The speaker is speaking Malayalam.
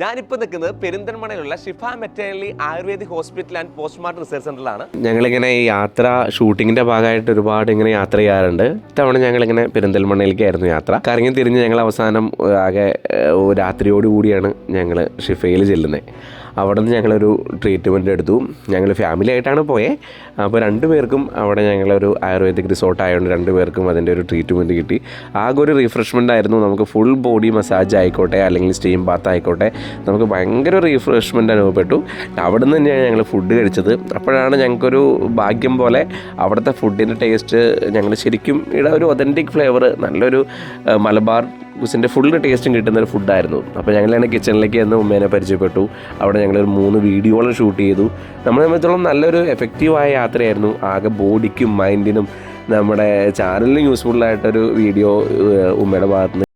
ഞാനിപ്പോൾ നിൽക്കുന്നത് പെരിന്തൽമണ്ണയിലുള്ള Shifa maternity ayurvedic hospital and postmortem research സെൻ്ററിലാണ്. ഞങ്ങളിങ്ങനെ ഈ യാത്ര ഷൂട്ടിങ്ങിൻ്റെ ഭാഗമായിട്ട് ഒരുപാട് ഇങ്ങനെ യാത്ര ചെയ്യാറുണ്ട്. ഇത്തവണ ഞങ്ങളിങ്ങനെ പെരിന്തൽമണ്ണയിലേക്കായിരുന്നു യാത്ര. കറങ്ങി തിരിഞ്ഞ് ഞങ്ങൾ അവസാനം ആകെ രാത്രിയോടുകൂടിയാണ് ഞങ്ങൾ ഷിഫയിൽ ചെല്ലുന്നത്. അവിടെ നിന്ന് ഞങ്ങളൊരു ട്രീറ്റ്മെൻറ്റ് എടുത്തു. ഞങ്ങൾ ഫാമിലി ആയിട്ടാണ് പോയത്. അപ്പോൾ 2 പേർക്കും അവിടെ ഞങ്ങളൊരു ആയുർവേദിക് റിസോർട്ട് ആയതുകൊണ്ട് 2 പേർക്കും അതിൻ്റെ ഒരു ട്രീറ്റ്മെൻറ്റ് കിട്ടി. ആകെ ഒരു റീഫ്രഷ്മെൻ്റ് ആയിരുന്നു. നമുക്ക് ഫുൾ ബോഡി മസാജ് ആയിക്കോട്ടെ അല്ലെങ്കിൽ സ്റ്റീം ബാത്ത് ആയിക്കോട്ടെ, നമുക്ക് ഭയങ്കര റീഫ്രഷ്മെൻ്റ് അനുഭവപ്പെട്ടു. അവിടെ നിന്ന് തന്നെയാണ് ഞങ്ങൾ ഫുഡ് കഴിച്ചത്. അപ്പോഴാണ് ഞങ്ങൾക്കൊരു ഭാഗ്യം പോലെ അവിടുത്തെ ഫുഡിൻ്റെ ടേസ്റ്റ് ഞങ്ങൾ ശരിക്കും ഇവിടെ ഒരു ഒതൻറ്റിക് ഫ്ലേവർ, നല്ലൊരു മലബാർ കുസിൻ്റെ ഫുള്ള് ടേസ്റ്റും കിട്ടുന്നൊരു ഫുഡായിരുന്നു. അപ്പോൾ ഞങ്ങളാണ് കിച്ചണിലേക്ക് ചെന്ന് ഉമ്മേനെ പരിചയപ്പെട്ടു. അവിടെ ഞങ്ങളൊരു 3 വീഡിയോകളും ഷൂട്ട് ചെയ്തു. നമ്മളെ സംബന്ധിച്ചോളം നല്ലൊരു എഫക്റ്റീവായ യാത്രയായിരുന്നു. ആകെ ബോഡിക്കും മൈൻഡിനും നമ്മുടെ ചാനലിനും യൂസ്ഫുള്ളായിട്ടൊരു വീഡിയോ ഉമ്മയുടെ ഭാഗത്തുനിന്ന്